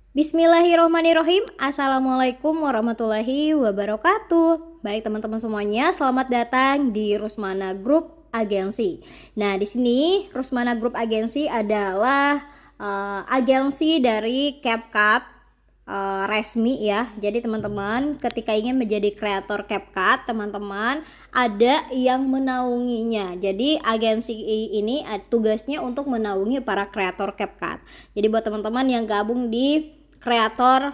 Bismillahirrohmanirrohim. Assalamualaikum warahmatullahi wabarakatuh. Baik teman-teman semuanya, selamat datang di Rusmana Group Agensi. Nah, di sini Rusmana Group Agensi adalah agensi dari CapCut resmi ya. Jadi teman-teman ketika ingin menjadi kreator CapCut, teman-teman ada yang menaunginya. Jadi agensi ini tugasnya untuk menaungi para kreator CapCut. Jadi buat teman-teman yang gabung di kreator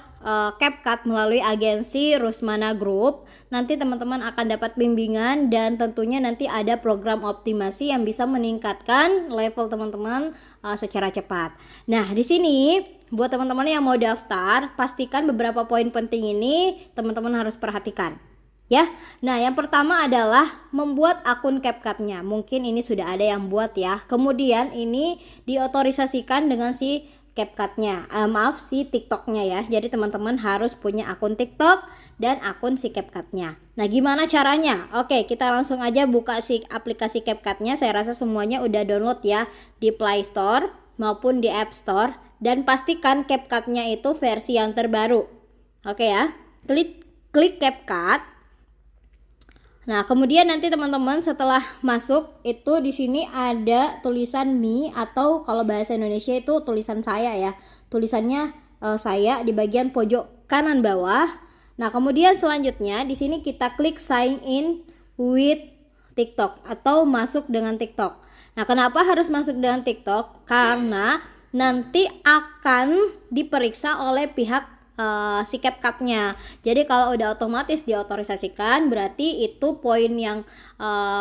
CapCut melalui agensi Rusmana Group, nanti teman-teman akan dapat bimbingan dan tentunya nanti ada program optimasi yang bisa meningkatkan level teman-teman secara cepat. Nah, di sini buat teman-teman yang mau daftar, pastikan beberapa poin penting ini teman-teman harus perhatikan. Ya, nah yang pertama adalah membuat akun CapCut-nya. Mungkin ini sudah ada yang buat ya. Kemudian ini diotorisasikan dengan si CapCut-nya, si TikTok-nya ya. Jadi teman-teman harus punya akun TikTok dan akun si CapCut-nya. Nah, gimana caranya? Oke, kita langsung aja buka si aplikasi CapCut-nya. Saya rasa semuanya udah download ya di Play Store maupun di App Store. Dan pastikan CapCut-nya itu versi yang terbaru. Oke ya, klik CapCut. Nah, kemudian nanti teman-teman setelah masuk itu di sini ada tulisan me atau kalau bahasa Indonesia itu tulisan saya ya. Tulisannya saya di bagian pojok kanan bawah. Nah, kemudian selanjutnya di sini kita klik sign in with TikTok atau masuk dengan TikTok. Nah, kenapa harus masuk dengan TikTok? Karena nanti akan diperiksa oleh pihak si CapCut-nya. Jadi kalau udah otomatis diotorisasikan, berarti itu poin yang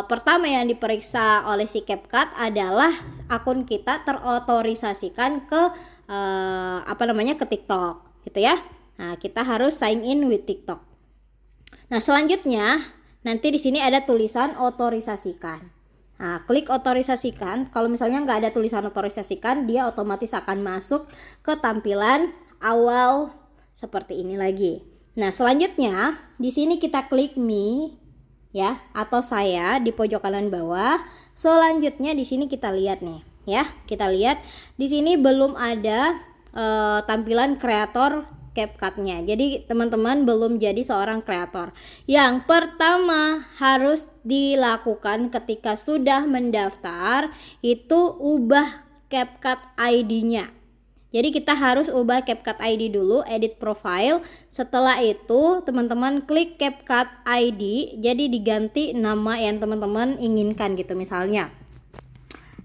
pertama yang diperiksa oleh si CapCut adalah akun kita terotorisasikan ke ke TikTok, gitu ya. Nah, kita harus sign in with TikTok. Nah, selanjutnya nanti di sini ada tulisan otorisasikan. Nah, klik otorisasikan. Kalau misalnya nggak ada tulisan otorisasikan, dia otomatis akan masuk ke tampilan awal seperti ini lagi. Nah, selanjutnya di sini kita klik me ya atau saya di pojok kanan bawah. Selanjutnya di sini kita lihat nih ya. Kita lihat di sini belum ada tampilan kreator CapCut-nya. Jadi teman-teman belum jadi seorang kreator. Yang pertama harus dilakukan ketika sudah mendaftar itu ubah CapCut ID-nya. Jadi kita harus ubah CapCut ID dulu, edit profile. Setelah itu teman-teman klik CapCut ID, jadi diganti nama yang teman-teman inginkan gitu. Misalnya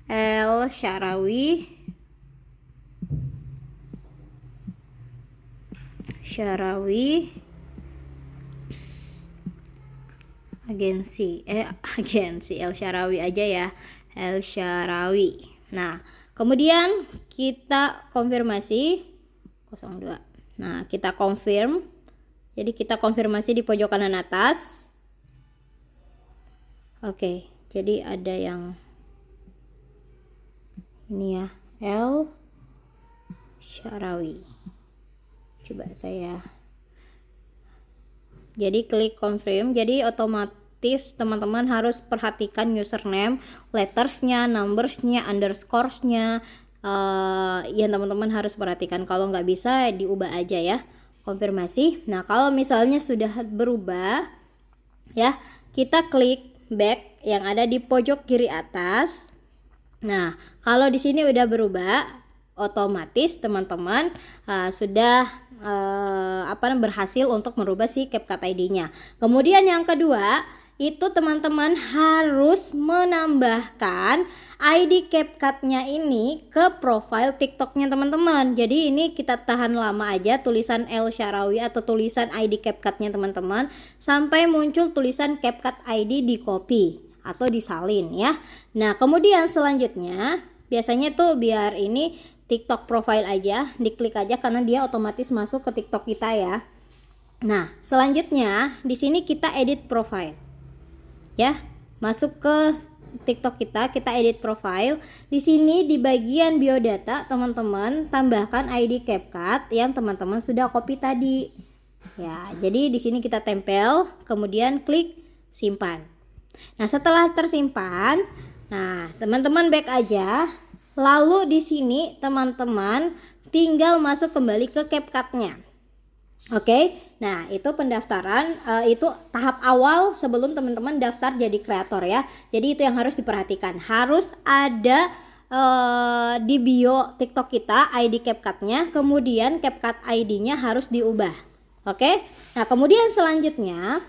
El Syarawi agensi El Syarawi aja ya, El Syarawi. Nah, kemudian kita konfirmasi 02. Nah, kita confirm. Jadi kita konfirmasi di pojok kanan atas. Oke, jadi ada yang ini ya, El Syarawi. Coba saya. Jadi klik confirm. Jadi otomatis teman-teman harus perhatikan username, lettersnya, numbersnya, underscoresnya. Yang teman-teman harus perhatikan. Kalau nggak bisa diubah aja ya, konfirmasi. Nah, kalau misalnya sudah berubah ya, kita klik back yang ada di pojok kiri atas. Nah, kalau di sini udah berubah, otomatis teman-teman sudah berhasil untuk merubah si CapCut ID-nya. Kemudian yang kedua, itu teman-teman harus menambahkan ID CapCut-nya ini ke profile TikTok-nya teman-teman. Jadi ini kita tahan lama aja tulisan El Syarawi atau tulisan ID CapCut-nya teman-teman sampai muncul tulisan CapCut ID di copy atau disalin ya. Nah, kemudian selanjutnya biasanya tuh biar ini TikTok profile aja, diklik aja karena dia otomatis masuk ke TikTok kita ya. Nah, selanjutnya di sini kita edit profile. Ya, masuk ke TikTok kita edit profile. Di sini di bagian biodata teman-teman tambahkan ID CapCut yang teman-teman sudah copy tadi. Ya, jadi di sini kita tempel, kemudian klik simpan. Nah, setelah tersimpan, nah teman-teman back aja. Lalu di sini teman-teman tinggal masuk kembali ke CapCut-nya. Oke, nah itu pendaftaran, itu tahap awal sebelum teman-teman daftar jadi kreator ya. Jadi itu yang harus diperhatikan, harus ada di bio TikTok kita ID CapCut-nya, kemudian CapCut ID-nya harus diubah. Oke, nah kemudian selanjutnya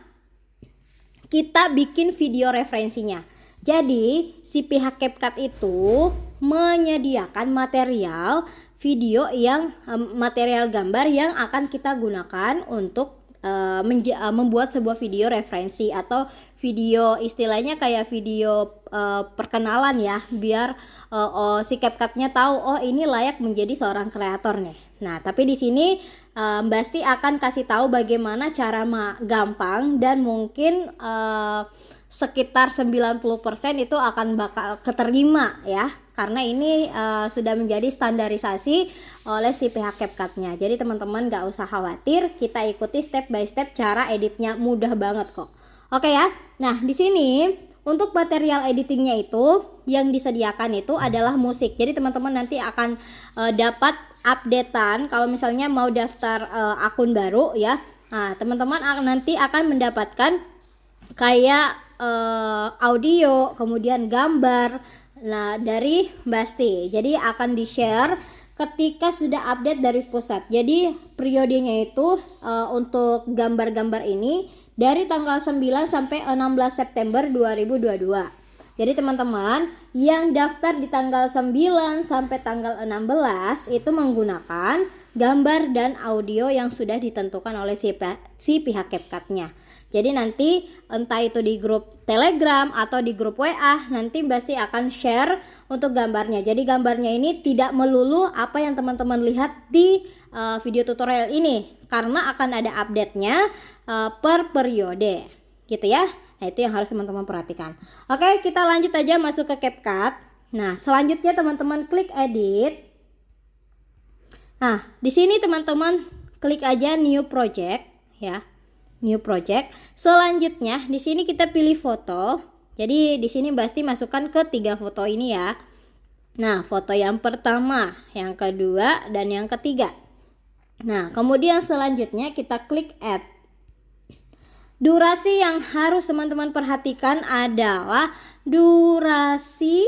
kita bikin video referensinya. Jadi si pihak CapCut itu menyediakan material video yang material gambar yang akan kita gunakan untuk membuat sebuah video referensi atau video istilahnya kayak video perkenalan ya, biar si CapCut-nya tahu oh ini layak menjadi seorang kreator nih. Nah, tapi di sini Mbak Asti akan kasih tahu bagaimana cara gampang dan mungkin sekitar 90% itu akan bakal keterima ya, karena ini sudah menjadi standarisasi oleh si pihak CapCut-nya. Jadi teman-teman gak usah khawatir, kita ikuti step by step, cara editnya mudah banget kok. Oke ya. Nah, di sini untuk material editingnya itu yang disediakan itu adalah musik. Jadi teman-teman nanti akan dapat updatean kalau misalnya mau daftar akun baru ya. Nah, teman-teman nanti akan mendapatkan kayak audio, kemudian gambar, nah dari Mbak Asti. Jadi akan di-share ketika sudah update dari pusat. Jadi periodenya itu untuk gambar-gambar ini dari tanggal 9 sampai 16 September 2022. Jadi teman-teman yang daftar di tanggal 9 sampai tanggal 16 itu menggunakan gambar dan audio yang sudah ditentukan oleh si pihak CapCut-nya. Jadi nanti entah itu di grup Telegram atau di grup WA, nanti pasti akan share untuk gambarnya. Jadi gambarnya ini tidak melulu apa yang teman-teman lihat di video tutorial ini, karena akan ada update-nya per periode gitu ya. Nah, itu yang harus teman-teman perhatikan. Oke, kita lanjut aja masuk ke CapCut. Nah, selanjutnya teman-teman klik edit. Nah, di sini teman-teman klik aja new project ya. New project. Selanjutnya di sini kita pilih foto. Jadi di sini pasti masukkan ke 3 foto ini ya. Nah, foto yang pertama, yang kedua, dan yang ketiga. Nah, kemudian selanjutnya kita klik add. Durasi yang harus teman-teman perhatikan adalah durasi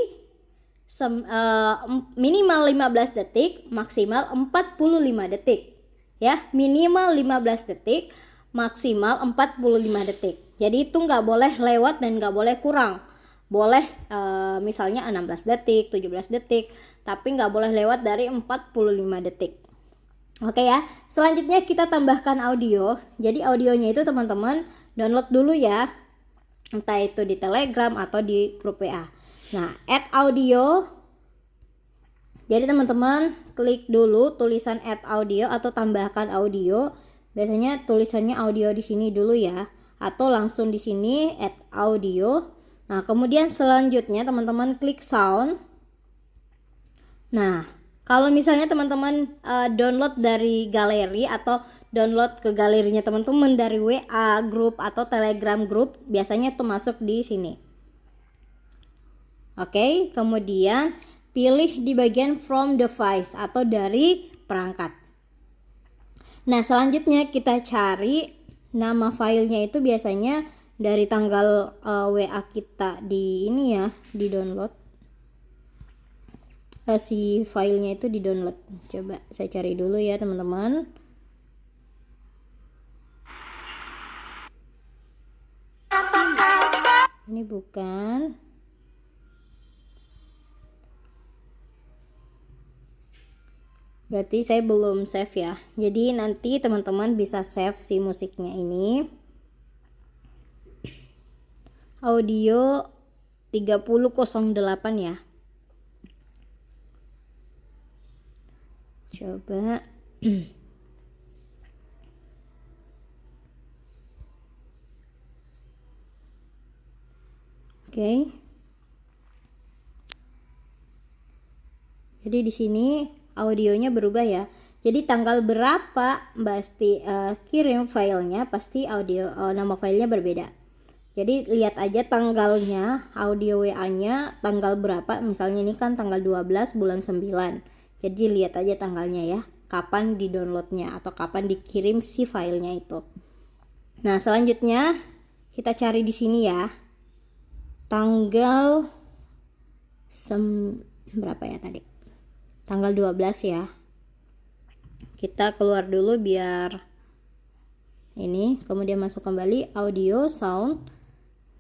minimal 15 detik, maksimal 45 detik. Ya, minimal 15 detik, maksimal 45 detik. Jadi itu nggak boleh lewat dan nggak boleh kurang. Boleh misalnya 16 detik, 17 detik, tapi nggak boleh lewat dari 45 detik. Oke ya, selanjutnya kita tambahkan audio. Jadi audionya itu teman-teman download dulu ya, entah itu di Telegram atau di grup WA. Nah, add audio. Jadi teman-teman klik dulu tulisan add audio atau tambahkan audio. Biasanya tulisannya audio di sini dulu ya, atau langsung di sini add audio. Nah, kemudian selanjutnya teman-teman klik sound. Nah, kalau misalnya teman-teman download dari galeri atau download ke galerinya teman-teman dari WA grup atau Telegram grup, biasanya itu masuk di sini. Oke, kemudian pilih di bagian from device atau dari perangkat. Nah, selanjutnya kita cari nama filenya, itu biasanya dari tanggal WA kita di ini ya, di download. Si filenya itu di download. Coba saya cari dulu ya teman-teman. Ini bukan. Berarti saya belum save ya. Jadi nanti teman-teman bisa save si musiknya ini. Audio 3008 ya. Coba. Oke. Jadi di sini audionya berubah ya. Jadi tanggal berapa Mbak Asti kirim filenya, pasti audio nama filenya berbeda. Jadi lihat aja tanggalnya, audio WA-nya tanggal berapa. Misalnya ini kan tanggal 12 bulan 9. Jadi lihat aja tanggalnya ya, kapan di downloadnya atau kapan dikirim si filenya itu. Nah selanjutnya kita cari di sini ya, tanggal berapa ya tadi, tanggal 12 ya. Kita keluar dulu biar ini, kemudian masuk kembali audio sound,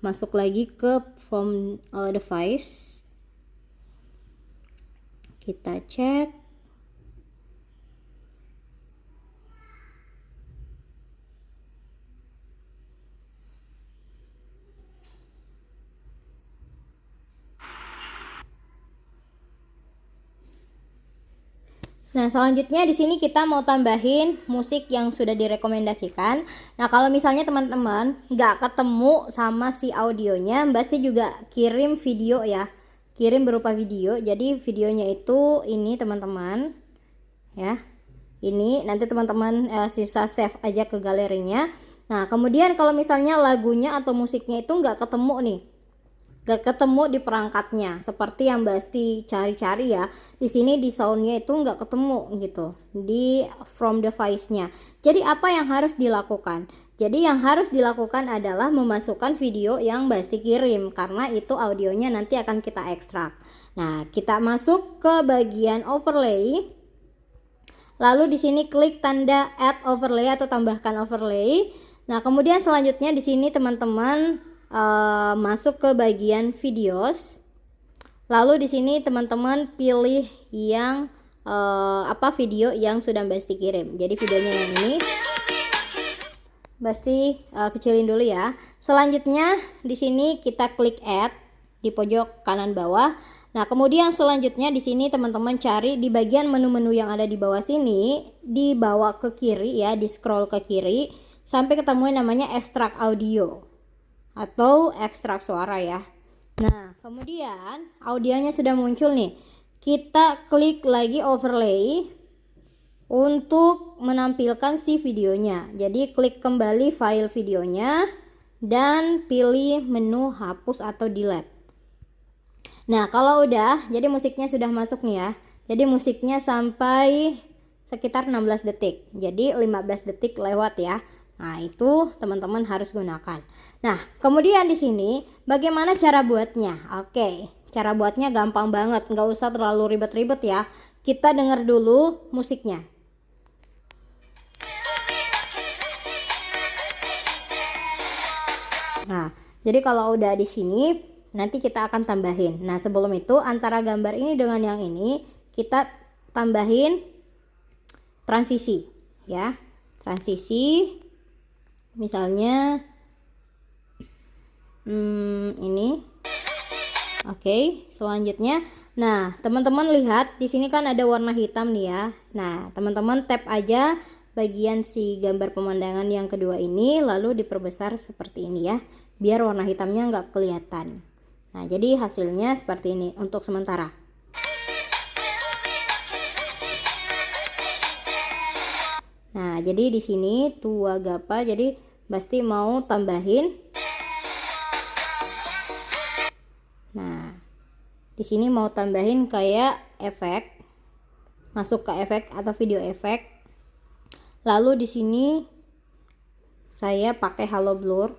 masuk lagi ke from device, kita cek. Nah selanjutnya di sini kita mau tambahin musik yang sudah direkomendasikan. Nah kalau misalnya teman-teman nggak ketemu sama si audionya, pasti juga kirim video ya, kirim berupa video. Jadi videonya itu ini teman-teman ya, ini nanti teman-teman sisa save aja ke galerinya. Nah kemudian kalau misalnya lagunya atau musiknya itu nggak ketemu nih, gak ketemu di perangkatnya seperti yang Basti cari-cari ya, di sini di soundnya itu nggak ketemu gitu di from device-nya. Jadi apa yang harus dilakukan? Jadi yang harus dilakukan adalah memasukkan video yang Basti kirim, karena itu audionya nanti akan kita ekstrak. Nah kita masuk ke bagian overlay, lalu di sini klik tanda add overlay atau tambahkan overlay. Nah kemudian selanjutnya di sini teman-teman masuk ke bagian videos, lalu di sini teman-teman pilih yang video yang sudah Basti kirim. Jadi videonya yang ini Basti kecilin dulu ya. Selanjutnya di sini kita klik add di pojok kanan bawah. Nah kemudian selanjutnya di sini teman-teman cari di bagian menu-menu yang ada di bawah sini, dibawa ke kiri ya, di scroll ke kiri sampai ketemu yang namanya ekstrak audio atau ekstrak suara ya. Nah kemudian audionya sudah muncul nih, kita klik lagi overlay untuk menampilkan si videonya. Jadi klik kembali file videonya dan pilih menu hapus atau delete. Nah kalau udah, jadi musiknya sudah masuk nih ya, jadi musiknya sampai sekitar 16 detik, jadi 15 detik lewat ya. Nah itu teman-teman harus gunakan. Nah kemudian di sini bagaimana cara buatnya? Oke, cara buatnya gampang banget, nggak usah terlalu ribet-ribet ya. Kita dengar dulu musiknya. Nah jadi kalau udah di sini nanti kita akan tambahin. Nah sebelum itu antara gambar ini dengan yang ini kita tambahin transisi ya, transisi. Misalnya ini. Oke, selanjutnya nah teman-teman lihat di sini kan ada warna hitam nih ya. Nah teman-teman tap aja bagian si gambar pemandangan yang kedua ini, lalu diperbesar seperti ini ya, biar warna hitamnya nggak kelihatan. Nah jadi hasilnya seperti ini untuk sementara. Nah, jadi di sini tua gapa, jadi Basti mau tambahin. Nah, di sini mau tambahin kayak efek. Masuk ke efek atau video efek. Lalu di sini saya pakai halo blur.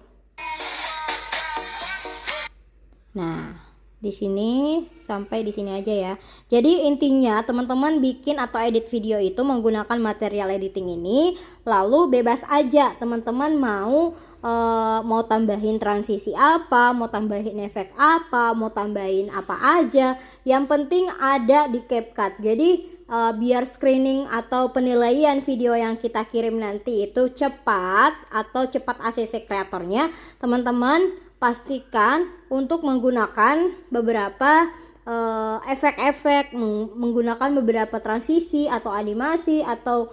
Nah, di sini sampai di sini aja ya. Jadi intinya teman-teman bikin atau edit video itu menggunakan material editing ini, lalu bebas aja teman-teman mau tambahin transisi apa, mau tambahin efek apa, mau tambahin apa aja, yang penting ada di CapCut. Jadi biar screening atau penilaian video yang kita kirim nanti itu cepat atau cepat ACC kreatornya, teman-teman pastikan untuk menggunakan beberapa efek-efek, menggunakan beberapa transisi atau animasi atau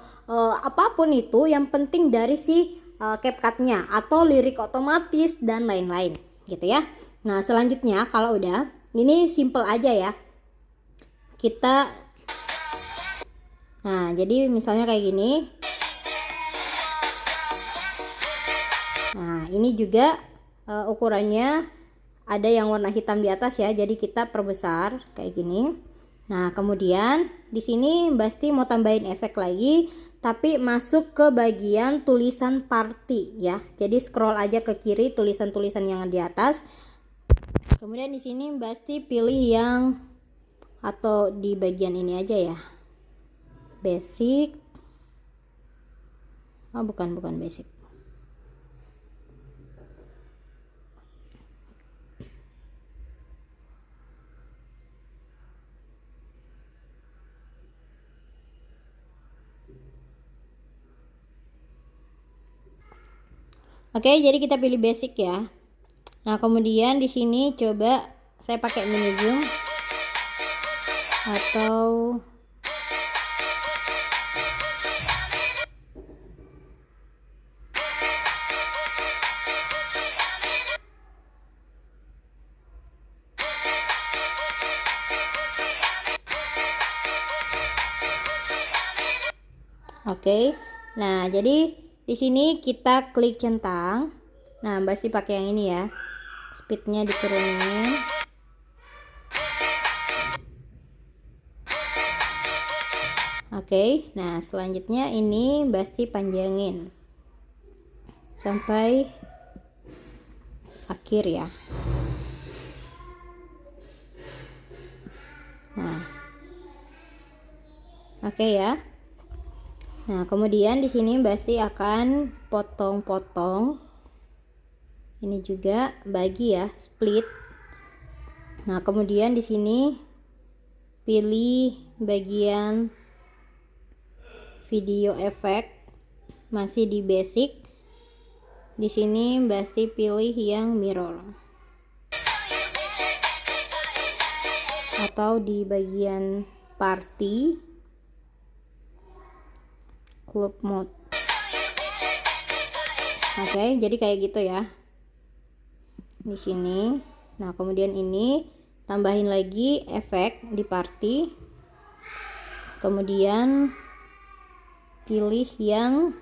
apapun itu, yang penting dari si CapCut-nya atau lirik otomatis dan lain-lain gitu ya. Nah selanjutnya kalau udah ini simple aja ya, kita nah jadi misalnya kayak gini. Nah ini juga ukurannya ada yang warna hitam di atas ya, jadi kita perbesar kayak gini. Nah, kemudian di sini Basti mau tambahin efek lagi, tapi masuk ke bagian tulisan party ya. Jadi scroll aja ke kiri tulisan-tulisan yang di atas. Kemudian di sini Basti pilih yang atau di bagian ini aja ya. Basic. Oh, bukan basic. Oke, jadi kita pilih basic ya. Nah, kemudian di sini coba saya pakai mini zoom atau oke. Nah, jadi di sini kita klik centang. Nah, Basti pakai yang ini ya. Speednya diturunin. Oke. Nah, selanjutnya ini Basti panjangin sampai akhir ya. Nah. Oke ya. Nah, kemudian di sini Basti akan potong-potong. Ini juga bagi ya, split. Nah, kemudian di sini pilih bagian video efek, masih di basic. Di sini Basti pilih yang mirror. Atau di bagian party, club mode. Oke, jadi kayak gitu ya. Di sini. Nah, kemudian ini tambahin lagi efek di party. Kemudian pilih yang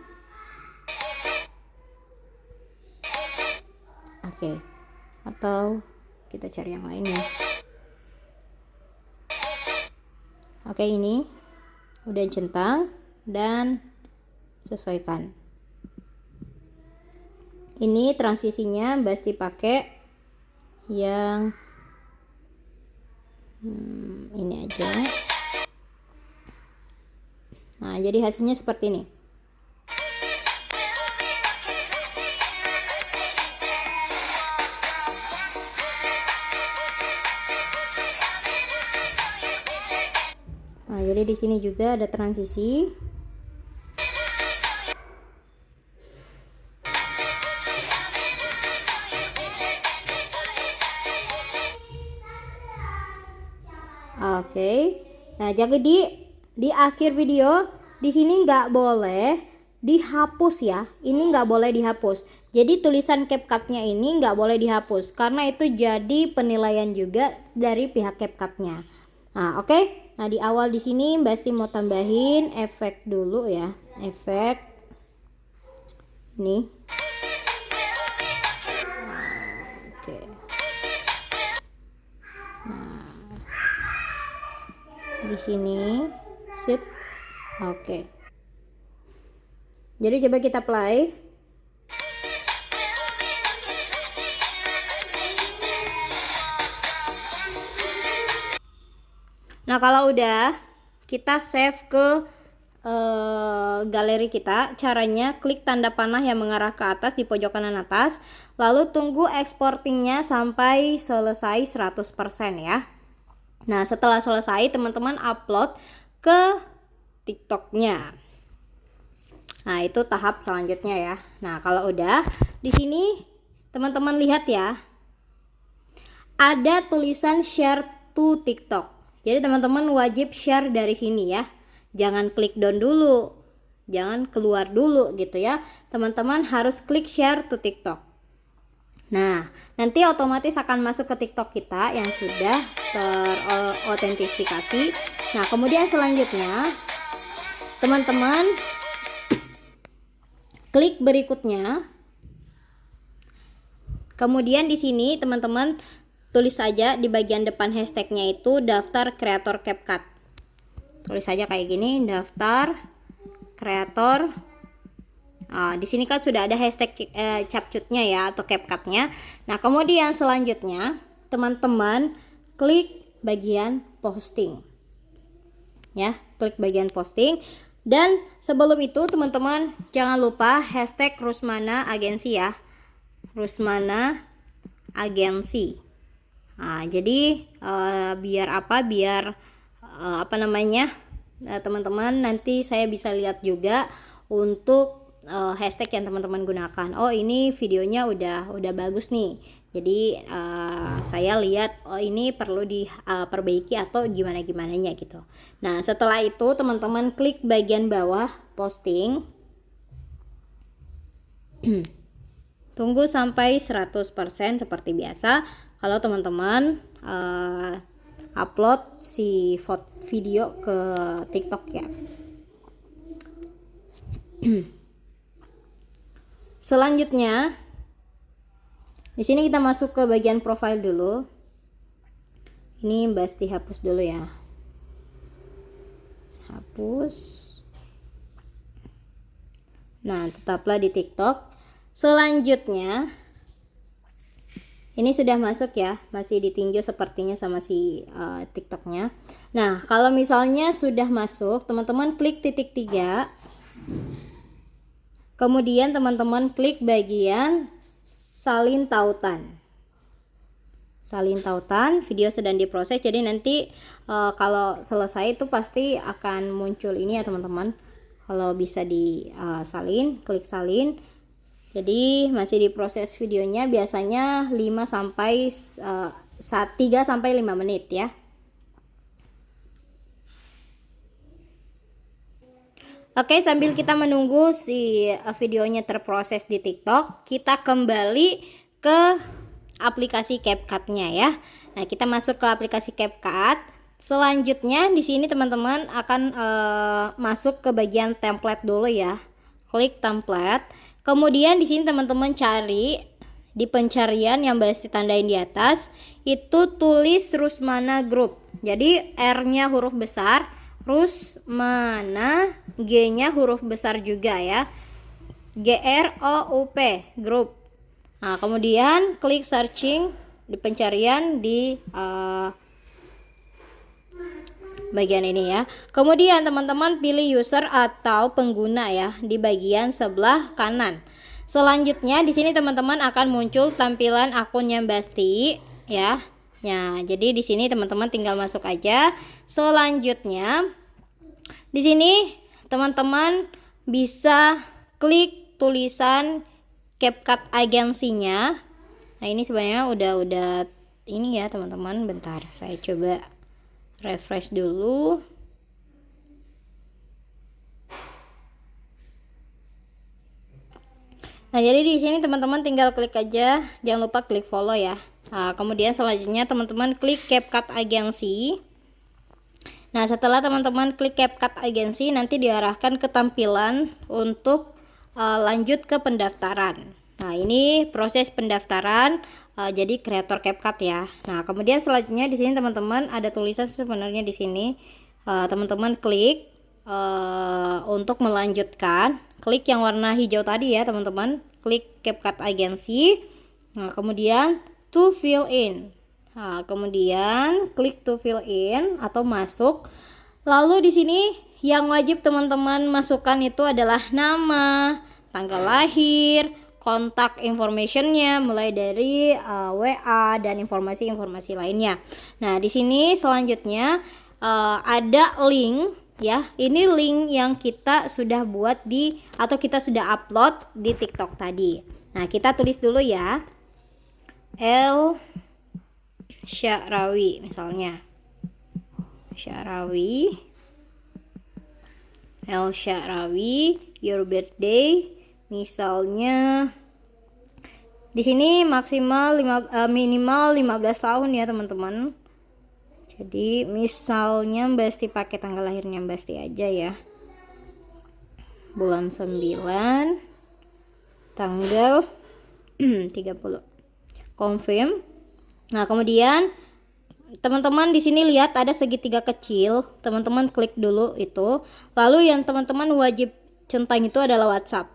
oke. Atau kita cari yang lain ya. Oke, ini udah centang dan sesuaikan. Ini transisinya Basti pakai yang ini aja. Nah, jadi hasilnya seperti ini. Nah, jadi di sini juga ada transisi. Oke. Nah, jadi di akhir video di sini nggak boleh dihapus ya. Ini nggak boleh dihapus. Jadi tulisan CapCut-nya ini nggak boleh dihapus karena itu jadi penilaian juga dari pihak CapCut-nya. Nah, oke. Nah, di awal di sini Basti mau tambahin efek dulu ya. Efek ini. Oke. Di sini sit. Oke. Jadi coba kita play. Nah, kalau udah kita save ke galeri kita, caranya klik tanda panah yang mengarah ke atas di pojok kanan atas, lalu tunggu exportingnya sampai selesai 100% ya. Nah, setelah selesai teman-teman upload ke TikToknya. Nah, itu tahap selanjutnya ya. Nah, kalau udah di sini teman-teman lihat ya, ada tulisan share to TikTok. Jadi teman-teman wajib share dari sini ya. Jangan klik down dulu. Jangan keluar dulu gitu ya. Teman-teman harus klik share to TikTok. Nah, nanti otomatis akan masuk ke TikTok kita yang sudah terotentifikasi. Nah, kemudian selanjutnya teman-teman klik berikutnya. Kemudian di sini teman-teman tulis saja di bagian depan hashtagnya itu daftar kreator CapCut. Tulis saja kayak gini, daftar kreator. Di sini kan sudah ada hashtag capcutnya ya, atau CapCutnya. Nah, kemudian selanjutnya teman-teman klik bagian posting. Ya, klik bagian posting. Dan sebelum itu teman-teman jangan lupa hashtag Rusmana Agensi ya. Rusmana Agensi. Nah, jadi biar apa? Biar teman-teman nanti saya bisa lihat juga untuk hashtag yang teman-teman gunakan. Oh, ini videonya udah bagus nih. Jadi saya lihat ini perlu diperbaiki atau gimana-gimananya gitu. Nah, setelah itu teman-teman klik bagian bawah posting. Tunggu sampai 100% seperti biasa. Kalau teman-teman upload si video ke TikTok ya. Selanjutnya di sini kita masuk ke bagian profile dulu. Ini Basti hapus dulu ya. Hapus. Nah, tetaplah di TikTok. Selanjutnya ini sudah masuk ya, masih ditinjau sepertinya sama si TikToknya. Nah, kalau misalnya sudah masuk, teman-teman klik titik 3. Kemudian teman-teman klik bagian salin tautan. Salin tautan, video sedang diproses. Jadi nanti kalau selesai itu pasti akan muncul ini ya teman-teman. Kalau bisa disalin, klik salin. Jadi masih diproses videonya, biasanya 3 sampai 5 menit ya. Oke, sambil kita menunggu si videonya terproses di TikTok, kita kembali ke aplikasi CapCut-nya ya. Nah, kita masuk ke aplikasi CapCut. Selanjutnya di sini teman-teman akan masuk ke bagian template dulu ya. Klik template. Kemudian di sini teman-teman cari di pencarian yang Basti tandain di atas, itu tulis Rusmana Group. Jadi R-nya huruf besar, Rusmana, G-nya huruf besar juga ya. GROUP, Group. Nah, kemudian klik searching di pencarian di bagian ini ya. Kemudian teman-teman pilih user atau pengguna ya di bagian sebelah kanan. Selanjutnya di sini teman-teman akan muncul tampilan akunnya Basti ya. Ya, jadi di sini teman-teman tinggal masuk aja. Selanjutnya di sini teman-teman bisa klik tulisan CapCut agensinya. Nah, ini sebenarnya udah ini ya teman-teman. Bentar, saya coba refresh dulu. Nah, jadi di sini teman-teman tinggal klik aja, jangan lupa klik follow ya. Nah, kemudian selanjutnya teman-teman klik CapCut agensi. Nah, setelah teman-teman klik CapCut agensi, nanti diarahkan ke tampilan untuk lanjut ke pendaftaran. Nah, ini proses pendaftaran jadi kreator CapCut ya. Nah, kemudian selanjutnya di sini teman-teman ada tulisan sebenarnya di sini. Teman-teman klik untuk melanjutkan. Klik yang warna hijau tadi ya, teman-teman. Klik CapCut agensi. Nah, kemudian to fill in. Nah, kemudian klik to fill in atau masuk. Lalu di sini yang wajib teman-teman masukkan itu adalah nama, tanggal lahir, kontak informationnya mulai dari WA dan informasi-informasi lainnya. Nah, di sini selanjutnya ada link ya. Ini link yang kita sudah buat atau kita sudah upload di TikTok tadi. Nah, kita tulis dulu ya. El Syarawi misalnya. El Syarawi, your birthday misalnya. Di sini minimal 15 tahun ya, teman-teman. Jadi misalnya Basti pakai tanggal lahirnya Basti aja ya. Bulan 9 tanggal 30. Confirm. Nah, kemudian teman-teman di sini lihat ada segitiga kecil, teman-teman klik dulu itu. Lalu yang teman-teman wajib centang itu adalah WhatsApp.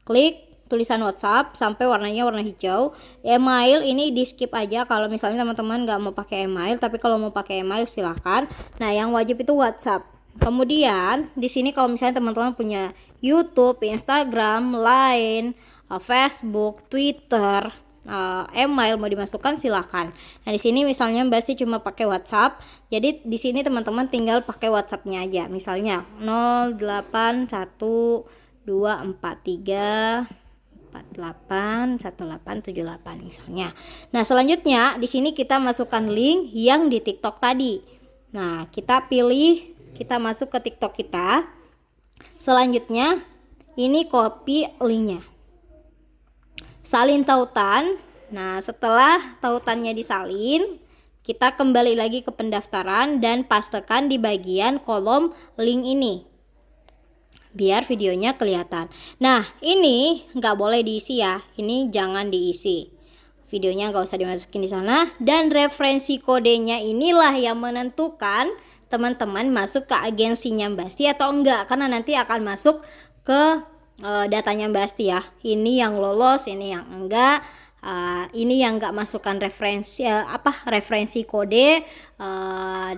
Klik tulisan WhatsApp sampai warnanya warna hijau. Email ini di skip aja kalau misalnya teman-teman nggak mau pakai email, tapi kalau mau pakai email silahkan. Nah, yang wajib itu WhatsApp. Kemudian di sini kalau misalnya teman-teman punya YouTube, Instagram, Line, Facebook, Twitter, email mau dimasukkan silahkan. Nah, di sini misalnya Mbak Asti cuma pakai WhatsApp. Jadi di sini teman-teman tinggal pakai WhatsAppnya aja. Misalnya 081243481878 misalnya. Nah, selanjutnya di sini kita masukkan link yang di TikTok tadi. Nah, kita pilih, kita masuk ke TikTok kita. Selanjutnya ini copy linknya, salin tautan. Nah, setelah tautannya disalin, kita kembali lagi ke pendaftaran dan pastekan di bagian kolom link ini biar videonya kelihatan. Nah, ini nggak boleh diisi ya, ini jangan diisi, videonya nggak usah dimasukin di sana. Dan referensi kodenya inilah yang menentukan teman-teman masuk ke agensinya Mbak Asti atau enggak, karena nanti akan masuk ke datanya Mbak Asti ya. Ini yang lolos, ini yang enggak. Ini yang enggak masukkan referensi kode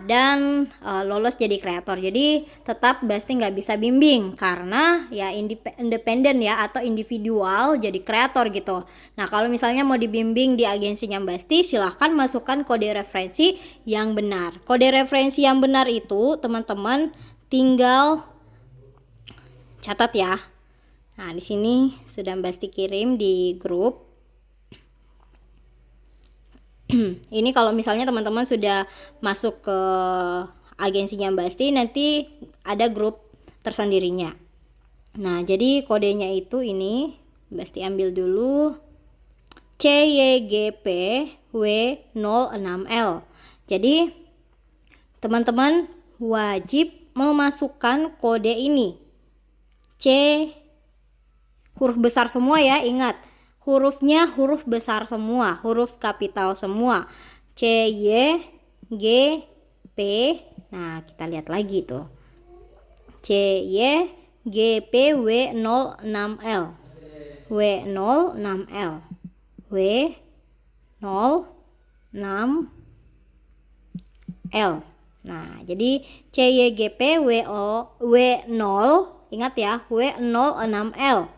dan lolos jadi kreator. Jadi tetap Mbak Asti nggak bisa bimbing karena ya independen ya atau individual jadi kreator gitu. Nah, kalau misalnya mau dibimbing di agensinya Mbak Asti, silahkan masukkan kode referensi yang benar. Kode referensi yang benar itu teman-teman tinggal catat ya. Nah, di sini sudah Mbak Asti kirim di grup. Ini kalau misalnya teman-teman sudah masuk ke agensinya Mbak Asti, nanti ada grup tersendirinya. Nah, jadi kodenya itu ini Mbak Asti ambil dulu CYGP W06L. Jadi teman-teman wajib memasukkan kode ini. C huruf besar semua ya, ingat. Hurufnya huruf besar semua, huruf kapital semua. C, Y, G, P. Nah, kita lihat lagi tuh. C, Y, G, P, W06L. W06L. W06L. Nah, jadi C, Y, G, P, W0, ingat ya, W06L.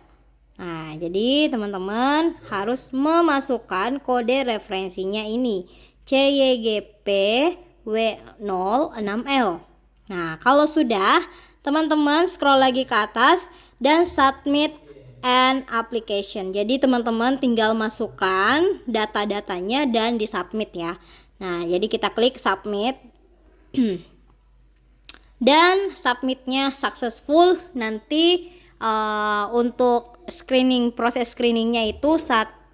Nah, jadi teman-teman harus memasukkan kode referensinya ini, CYGP W06L. Nah, kalau sudah, teman-teman scroll lagi ke atas dan submit an application. Jadi teman-teman tinggal masukkan data-datanya dan disubmit ya. Nah, jadi kita klik submit. Dan submitnya successful. Nanti untuk proses screeningnya itu 1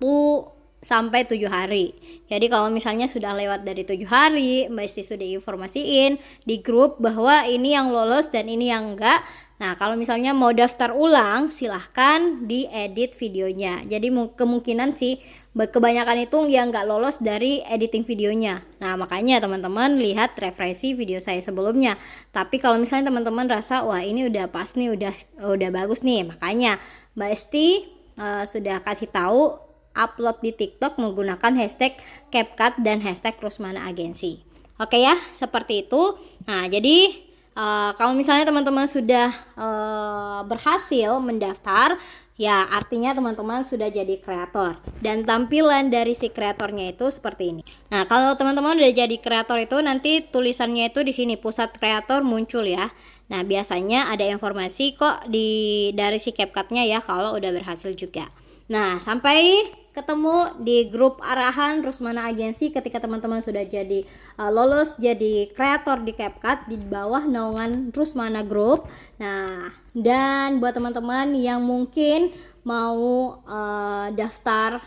sampai 7 hari. Jadi kalau misalnya sudah lewat dari 7 hari, Mbak Esti sudah informasiin di grup bahwa ini yang lolos dan ini yang enggak. Nah, kalau misalnya mau daftar ulang, silahkan diedit videonya. Jadi kemungkinan sih kebanyakan itu yang nggak lolos dari editing videonya. Nah, makanya teman-teman lihat referensi video saya sebelumnya. Tapi kalau misalnya teman-teman rasa wah ini udah pas nih, udah bagus nih, makanya Mbak Esti sudah kasih tahu upload di TikTok menggunakan hashtag CapCut dan hashtag Rusmana Agensi. Oke ya, seperti itu. Nah, jadi kalau misalnya teman-teman sudah berhasil mendaftar, ya artinya teman-teman sudah jadi kreator. Dan tampilan dari si kreatornya itu seperti ini. Nah, kalau teman-teman udah jadi kreator itu nanti tulisannya itu di sini pusat kreator muncul ya. Nah, biasanya ada informasi kok dari si CapCut-nya ya kalau udah berhasil juga. Nah, sampai ketemu di grup arahan Rusmana Agensi ketika teman-teman sudah jadi lolos jadi kreator di CapCut di bawah naungan Rusmana Group. Nah, dan buat teman-teman yang mungkin mau daftar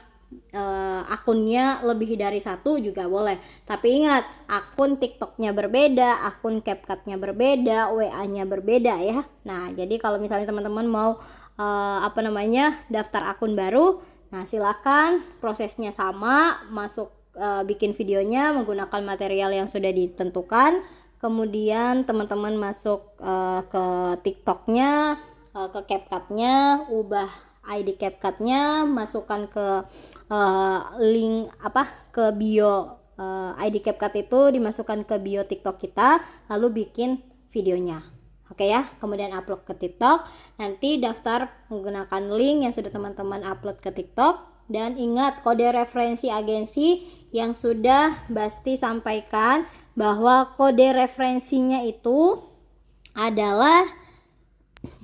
akunnya lebih dari 1 juga boleh. Tapi ingat, akun TikToknya berbeda, akun CapCut-nya berbeda, WA-nya berbeda ya. Nah, jadi kalau misalnya teman-teman mau daftar akun baru, nah silakan prosesnya sama, masuk bikin videonya menggunakan material yang sudah ditentukan. Kemudian teman-teman masuk ke TikToknya, ke CapCut-nya, ubah ID CapCut-nya, masukkan ke link ke bio ID CapCut itu, dimasukkan ke bio TikTok kita, lalu bikin videonya. Oke ya, kemudian upload ke TikTok. Nanti daftar menggunakan link yang sudah teman-teman upload ke TikTok. Dan ingat kode referensi agensi yang sudah Basti sampaikan, bahwa kode referensinya itu adalah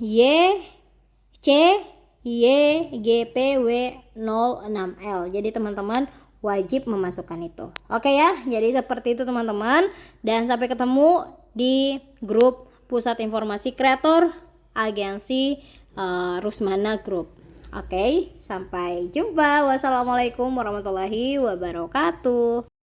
YCYGPW06L. Jadi teman-teman wajib memasukkan itu. Oke ya, jadi seperti itu teman-teman. Dan sampai ketemu di grup Pusat Informasi Kreator Agensi Rusmana Group. Oke, sampai jumpa. Wassalamualaikum warahmatullahi wabarakatuh.